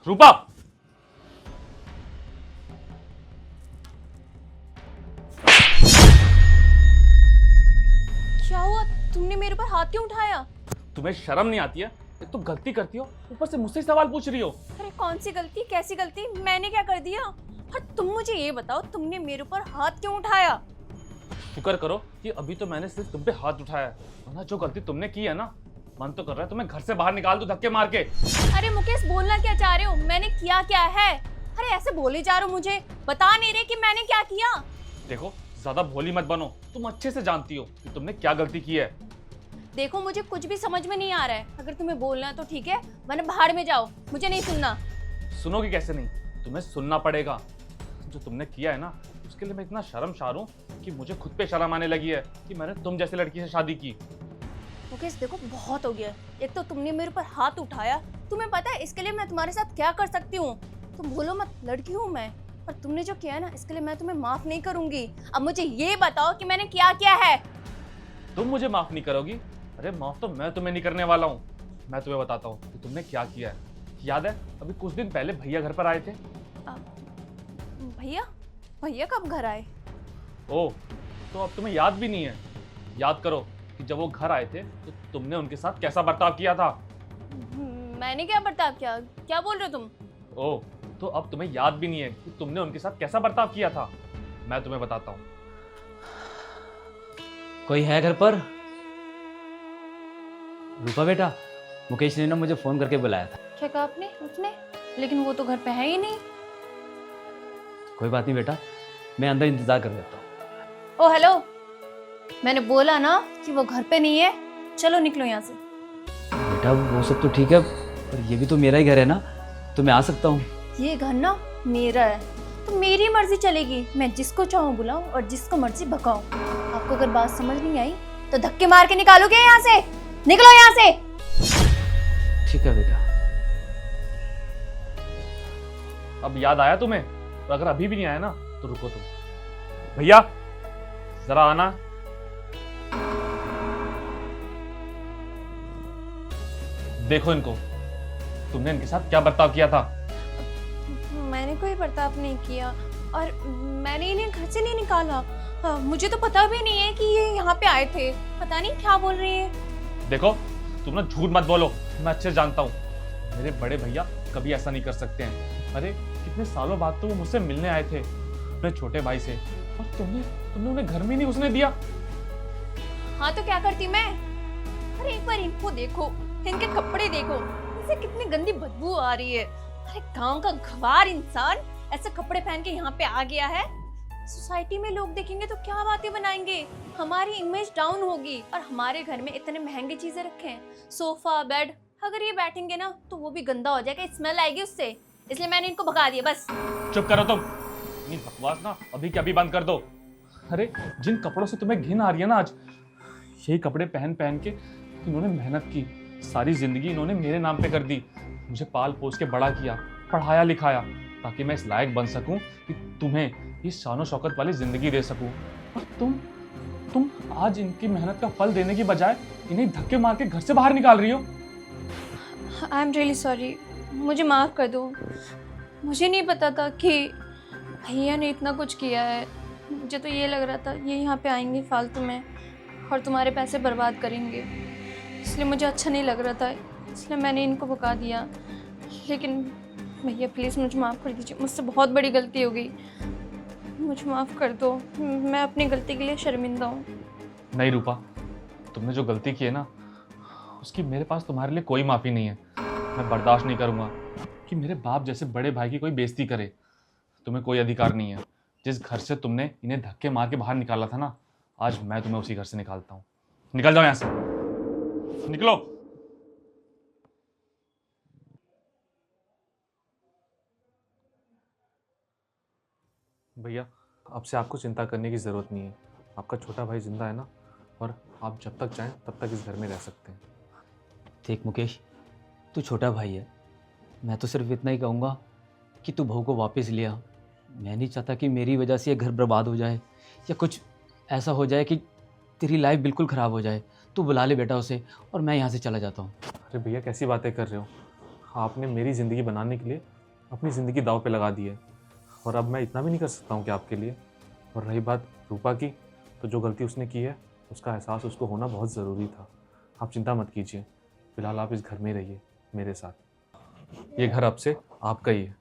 रूपा, क्या हुआ? तुमने मेरे ऊपर हाथ क्यों उठाया? तुम्हें शर्म नहीं आती है? एक तो गलती करती हो, ऊपर से मुझसे सवाल पूछ रही हो। अरे कौन सी गलती, कैसी गलती? मैंने क्या कर दिया? और तुम मुझे ये बताओ, तुमने मेरे ऊपर हाथ क्यों उठाया? शुक्र करो कि अभी तो मैंने सिर्फ तुम पे हाथ उठाया है, वरना जो गलती तुमने की है ना, मन तो कर रहा है तुम्हें घर से बाहर निकाल दो धक्के मार के। अरे मुकेश, बोलना क्या चाह रहे हो? मैंने किया क्या है? अरे ऐसे बोले जा रहे हो, मुझे बता नहीं रहे कि मैंने क्या किया। देखो, ज्यादा भोली मत बनो, तुम अच्छे से जानती हो कि तुमने क्या गलती की है। देखो, मुझे कुछ भी समझ में नहीं आ रहा है। अगर तुम्हें बोलना है तो ठीक है, वरना बाहर में जाओ, मुझे नहीं सुनना। सुनोगे कैसे नहीं, तुम्हें सुनना पड़ेगा। जो तुमने किया है ना, उसके लिए मैं इतना शर्मसार हूँ कि मुझे खुद पे शर्म आने लगी है कि मैंने तुम जैसी लड़की से शादी की। मुकेश देखो, बहुत हो गया। एक तो तुमने मेरे ऊपर हाथ उठाया, तुम्हें पता है इसके लिए मैं तुम्हारे साथ क्या कर सकती हूँ? तुम भूलो मत, लड़की हूँ मैं। और तुमने जो किया है ना, इसके लिए मैं तुम्हें माफ नहीं करूंगी। अब मुझे ये बताओ कि मैंने क्या किया है। तुम मुझे माफ नहीं करोगी? अरे माफ तो मैं तुम्हें नहीं करने वाला हूँ। मैं तुम्हें बताता हूँ कि तुमने क्या किया है। याद है, अभी कुछ दिन पहले भैया घर पर आए थे। भैया? भैया कब घर आए? ओह, तो अब तुम्हें याद भी नहीं है? याद करो कि जब वो घर आए थे तो तुमने उनके साथ कैसा बर्ताव किया था। मैंने क्या बर्ताव किया? क्या बोल रहे हो तुम? ओह, तो अब तुम्हें याद भी नहीं है कि तुमने उनके साथ कैसा बर्ताव किया था। मैं तुम्हें बताता हूँ। कोई है घर पर? रूपा बेटा, मुकेश ने ना मुझे फोन करके बुलाया था। क्या कहा आपने? उसने? लेकिन वो तो घर पे है ही नहीं। कोई बात नहीं बेटा, मैं अंदर इंतजार कर लेता हूँ। ओ हेलो, मैंने बोला ना कि वो घर पे नहीं है। चलो निकलो यहाँ से। बेटा वो सब तो ठीक है, पर ये भी तो मेरा ही घर है ना, तो मैं आ सकता हूँ। ये घर ना मेरा है, तो मेरी मर्जी चलेगी। मैं जिसको चाहूँ बुलाऊं और जिसको मर्जी भगाऊं। आपको अगर बात समझ नहीं आई तो धक्के मार के निकालोगे यहाँ से। निकलो यहाँ से। ठीक है बेटा। अब याद आया तुम्हें? और अगर अभी भी नहीं आया ना तो रुको तुम। भैया जरा आना। देखो इनको, तुमने इनके साथ क्या बर्ताव किया था। मैंने कोई बर्ताव नहीं किया और मैंने इन्हें घर से नहीं निकाला। मुझे तो पता भी नहीं है कि ये यहाँ पे आए थे। पता नहीं क्या बोल रही है। देखो, तुम ना झूठ मत बोलो, मैं अच्छे से जानता हूँ मेरे बड़े भैया कभी ऐसा नहीं कर सकते हैं। अरे कितने सालों बाद तो वो मुझसे मिलने आए थे अपने छोटे भाई से, और तुमने उन्हें घर में नहीं घुसने दिया। हाँ तो क्या करती मैं? अरे एक बार इनको देखो, इनके कपड़े देखो, इसे कितनी गंदी बदबू आ रही है। अरे गांव का गंवार इंसान ऐसे कपड़े पहन के यहाँ पे आ गया है। सोसाइटी में लोग देखेंगे तो क्या बातें बनाएंगे, हमारी इमेज डाउन होगी। और हमारे घर में इतने महंगे चीजें रखे हैं, सोफा, बेड, अगर ये बैठेंगे ना तो वो भी गंदा हो जाएगा, स्मेल आएगी उससे। इसलिए मैंने इनको भगा दिया बस। चुप करो तुम, इतनी बकवास ना अभी के अभी बंद कर दो। अरे जिन कपड़ों से तुम्हें घिन आ रही है ना आज, यही कपड़े पहन पहन के इन्होंने मेहनत की, सारी जिंदगी इन्होंने मेरे नाम पे कर दी। मुझे पाल पोस के बड़ा किया, पढ़ाया लिखाया, ताकि मैं इस लायक बन सकूं कि तुम्हें इस शानो शौकत वाली जिंदगी दे सकूं। और तुम आज इनकी मेहनत का फल देने की बजाय इन्हें धक्के मार के घर से बाहर निकाल रही हो। आई एम रियली सॉरी, मुझे माफ़ कर दो। मुझे नहीं पता था कि भैया ने इतना कुछ किया है। मुझे तो ये लग रहा था ये यहाँ पे आएंगे फालतू में और तुम्हारे पैसे बर्बाद करेंगे, इसलिए मुझे अच्छा नहीं लग रहा था, इसलिए मैंने इनको भगा दिया। लेकिन भैया प्लीज़ मुझे माफ़ कर दीजिए, मुझसे बहुत बड़ी गलती हो गई, मुझे माफ़ कर दो। मैं अपनी गलती के लिए शर्मिंदा हूँ। नहीं रूपा, तुमने जो गलती की है ना, उसकी मेरे पास तुम्हारे लिए कोई माफ़ी नहीं है। मैं बर्दाश्त नहीं करूँगा कि मेरे बाप जैसे बड़े भाई की कोई बेइज्जती करे। तुम्हें कोई अधिकार नहीं है। जिस घर से तुमने इन्हें धक्के मार के बाहर निकाला था ना, आज मैं तुम्हें उसी घर से निकालता हूँ। निकल जाओ यहाँ से, निकलो। भैया, अब से आपको चिंता करने की ज़रूरत नहीं है। आपका छोटा भाई जिंदा है ना, और आप जब तक चाहें तब तक इस घर में रह सकते हैं। देख मुकेश, तू छोटा भाई है, मैं तो सिर्फ इतना ही कहूँगा कि तू बहू को वापस ले आ। मैं नहीं चाहता कि मेरी वजह से ये घर बर्बाद हो जाए या कुछ ऐसा हो जाए कि तेरी लाइफ बिल्कुल ख़राब हो जाए। तू बुला ले बेटा उसे और मैं यहाँ से चला जाता हूँ। अरे भैया, कैसी बातें कर रहे हो आपने मेरी ज़िंदगी बनाने के लिए अपनी ज़िंदगी दांव पे लगा दी है, और अब मैं इतना भी नहीं कर सकता हूँ कि आपके लिए। और रही बात रूपा की, तो जो गलती उसने की है उसका एहसास उसको होना बहुत ज़रूरी था। आप चिंता मत कीजिए, फ़िलहाल आप इस घर में रहिए मेरे साथ। ये घर अब से आपका ही है।